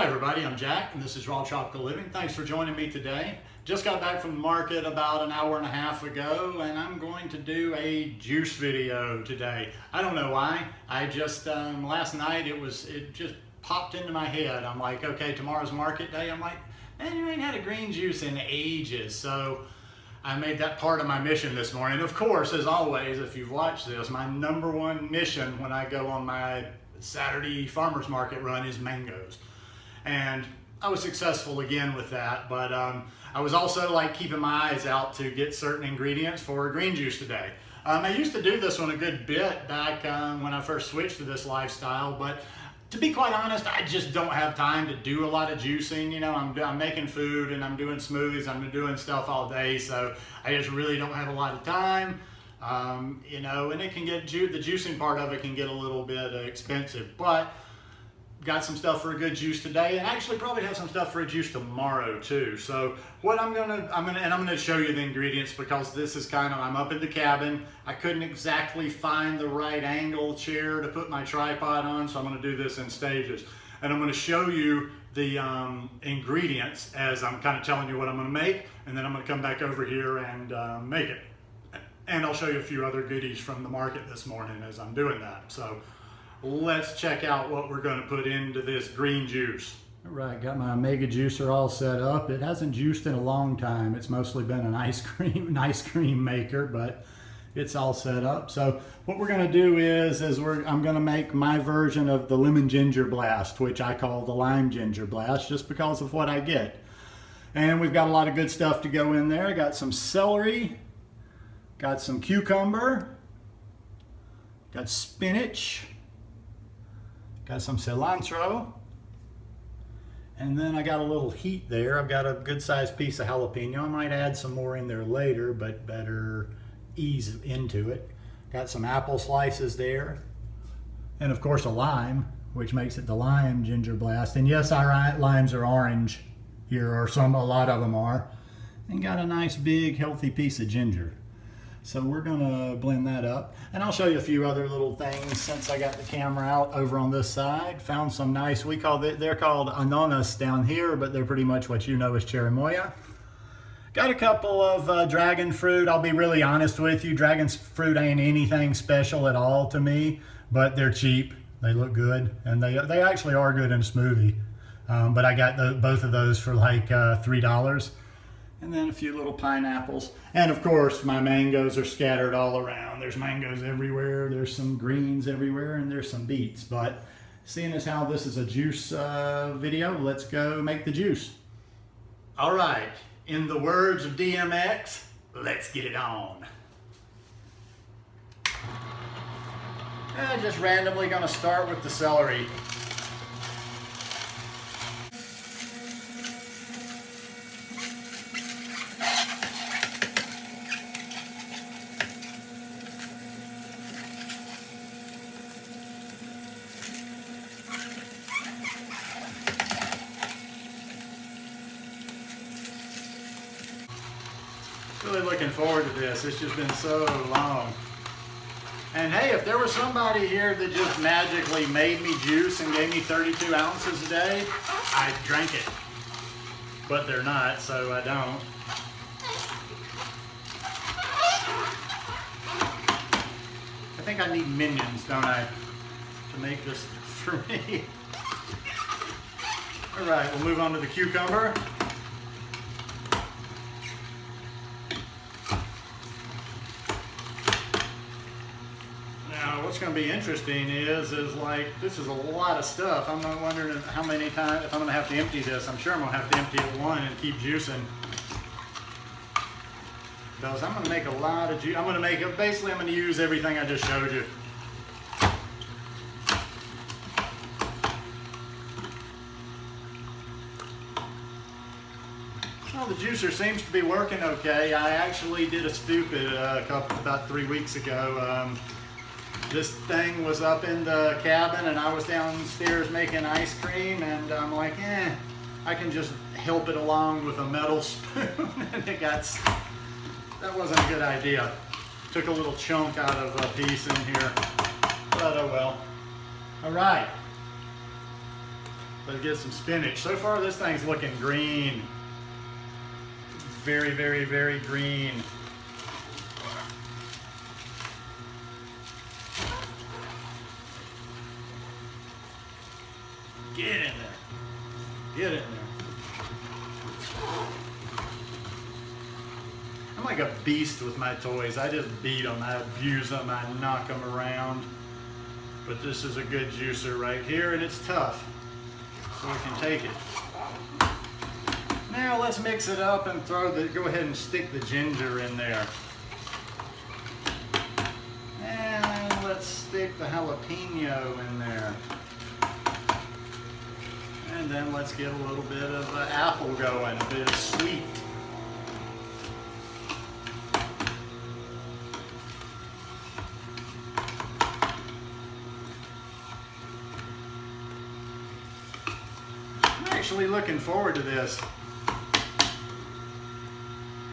Hi everybody, I'm Jack and this is Raw Tropical Living. Thanks for joining me today. Just got back from the market about an hour and a half ago and I'm going to do a juice video today. I don't know why. I just, last night it just popped into my head. I'm like, okay, tomorrow's market day. I'm like, man, you ain't had a green juice in ages. So I made that part of my mission this morning. Of course, as always, if you've watched this, my number one mission when I go on my Saturday farmer's market run is mangoes. And I was successful again with that, but I was also like keeping my eyes out to get certain ingredients for green juice today. I used to do this one a good bit back when I first switched to this lifestyle, but to be quite honest, I just don't have time to do a lot of juicing. You know, I'm making food and I'm doing smoothies, I'm doing stuff all day, so I just really don't have a lot of time. You know, and it can get, the juicing part of it can get a little bit expensive, but got some stuff for a good juice today, and actually probably have some stuff for a juice tomorrow too. So what I'm gonna show you the ingredients because this is kind of, I'm up in the cabin. I couldn't exactly find the right angle chair to put my tripod on, so I'm gonna do this in stages. And I'm gonna show you the ingredients as I'm kind of telling you what I'm gonna make, and then I'm gonna come back over here and make it. And I'll show you a few other goodies from the market this morning as I'm doing that. So let's check out what we're going to put into this green juice. All right, got my Omega juicer all set up. It hasn't juiced in a long time. It's mostly been an ice cream maker, but it's all set up. So what we're going to do is I'm going to make my version of the lemon ginger blast, which I call the lime ginger blast, just because of what I get. And we've got a lot of good stuff to go in there. I got some celery, got some cucumber, got spinach, got some cilantro, and then I got a little heat there. I've got a good sized piece of jalapeno. I might add some more in there later, but better ease into it. Got some apple slices there, and of course a lime, which makes it the lime ginger blast. And yes, our limes are orange here, or a lot of them are. And got a nice big healthy piece of ginger. So we're gonna blend that up, and I'll show you a few other little things since I got the camera out over on this side. Found some nice, they're called ananas down here, but they're pretty much what you know as cherimoya. Got a couple of dragon fruit. I'll be really honest with you, dragon fruit ain't anything special at all to me, but they're cheap, they look good, and they actually are good in a smoothie. But I got both of those for like $3. And then a few little pineapples. And of course, my mangoes are scattered all around. There's mangoes everywhere, there's some greens everywhere, and there's some beets. But seeing as how this is a juice video, let's go make the juice. All right, in the words of DMX, let's get it on. I'm just randomly gonna start with the celery. Really looking forward to this. It's just been so long. And hey, if there was somebody here that just magically made me juice and gave me 32 ounces a day, I'd drink it. But they're not, so I don't. I think I need minions, don't I, to make this for me. All right, we'll move on to the cucumber. What's going to be interesting is like, this is a lot of stuff. I'm not wondering how many times, if I'm going to have to empty this. I'm sure I'm going to have to empty it one and keep juicing. Because I'm going to make a lot of juice. I'm going to make it, basically I'm going to use everything I just showed you. Well, the juicer seems to be working okay. I actually did a stupid about 3 weeks ago. This thing was up in the cabin and I was downstairs making ice cream, and I'm like, I can just help it along with a metal spoon. And that wasn't a good idea. Took a little chunk out of a piece in here, but oh well. All right, Let's get some spinach. So far this thing's looking green. Very, very, very green. Get in there. Get in there. I'm like a beast with my toys. I just beat them, I abuse them, I knock them around. But this is a good juicer right here, and it's tough, so we can take it. Now let's mix it up and go ahead and stick the ginger in there. And let's stick the jalapeno in there. And then let's get a little bit of apple going, a bit of sweet. I'm actually looking forward to this.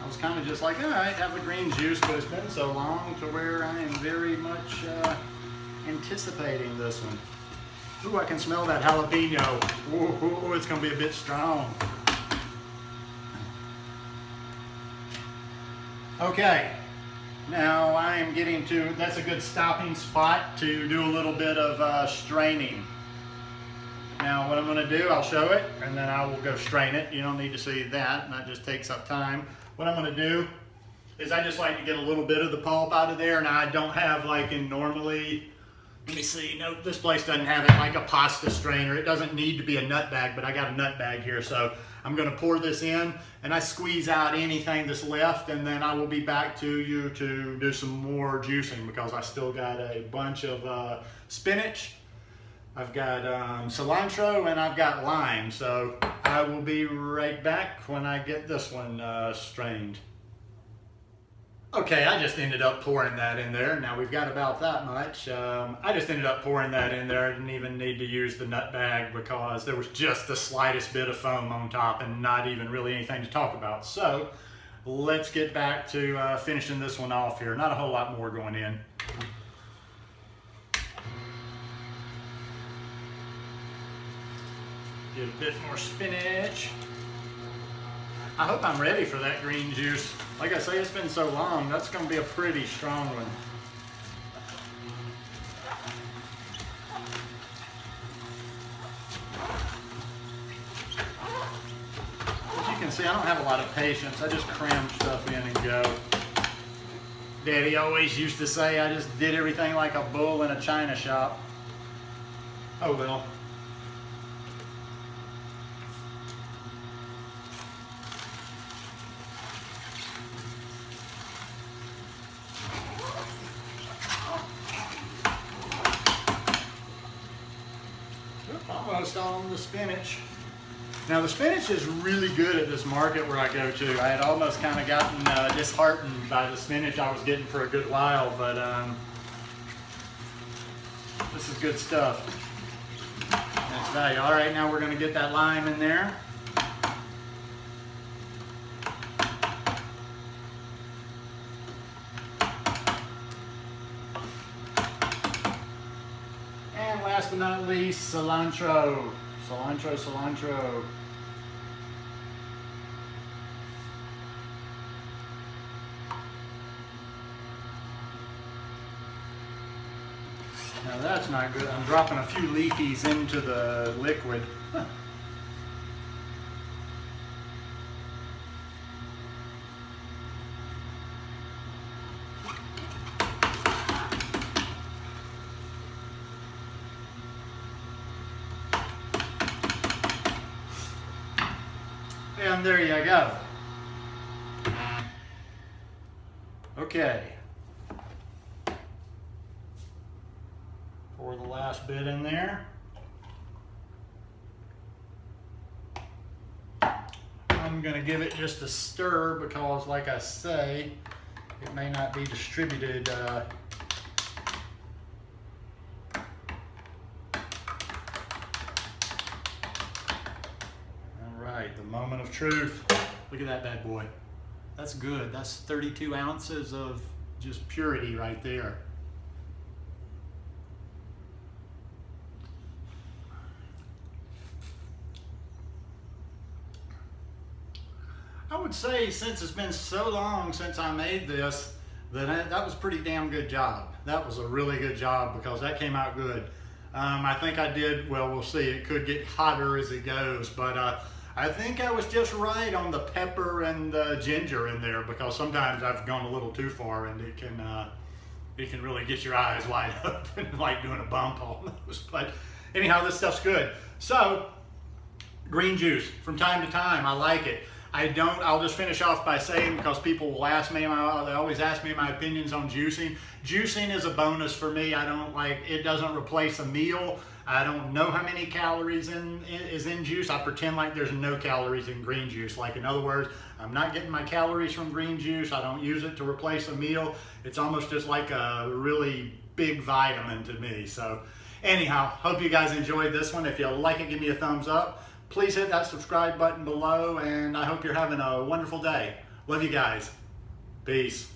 I was kind of just like, all right, have the green juice, but it's been so long to where I am very much anticipating this one. Ooh, I can smell that jalapeno. Ooh, it's gonna be a bit strong. Okay, now I am getting to, that's a good stopping spot to do a little bit of straining. Now what I'm gonna do, I'll show it, and then I will go strain it. You don't need to see that, and that just takes up time. What I'm gonna do is I just like to get a little bit of the pulp out of there, and I don't have like in normally, let me see, no, this place doesn't have it like a pasta strainer. It doesn't need to be a nut bag, but I got a nut bag here. So I'm gonna pour this in and I squeeze out anything that's left, and then I will be back to you to do some more juicing because I still got a bunch of spinach. I've got cilantro and I've got lime. So I will be right back when I get this one strained. Okay, I just ended up pouring that in there. Now we've got about that much. I just ended up pouring that in there. I didn't even need to use the nut bag because there was just the slightest bit of foam on top and not even really anything to talk about. So let's get back to finishing this one off here. Not a whole lot more going in. Get a bit more spinach. I hope I'm ready for that green juice. Like I say, it's been so long, that's gonna be a pretty strong one. As you can see, I don't have a lot of patience. I just cram stuff in and go. Daddy always used to say I just did everything like a bull in a china shop. Oh well. Almost on the spinach. Now the spinach is really good at this market where I go to. I had almost kind of gotten disheartened by the spinach I was getting for a good while, but this is good stuff. That's value. All right, now we're going to get that lime in there. Last but not least, cilantro. Cilantro. Now that's not good. I'm dropping a few leafies into the liquid. And there you go. Okay. Pour the last bit in there. I'm going to give it just a stir because, like I say, it may not be distributed the moment of truth. Look at that bad boy. That's good. That's 32 ounces of just purity right there. I would say since it's been so long since I made this, that was a pretty damn good job. That was a really good job because that came out good. I think I did, well, we'll see. It could get hotter as it goes, but I think I was just right on the pepper and the ginger in there, because sometimes I've gone a little too far and it can really get your eyes wide open, like doing a bump almost. But anyhow, this stuff's good. So, green juice, from time to time, I like it. I'll just finish off by saying, because people will ask me, they always ask me my opinions on juicing. Juicing is a bonus for me. It doesn't replace a meal. I don't know how many calories is in juice. I pretend like there's no calories in green juice. Like, in other words, I'm not getting my calories from green juice. I don't use it to replace a meal. It's almost just like a really big vitamin to me. So anyhow, hope you guys enjoyed this one. If you like it, give me a thumbs up. Please hit that subscribe button below, and I hope you're having a wonderful day. Love you guys. Peace.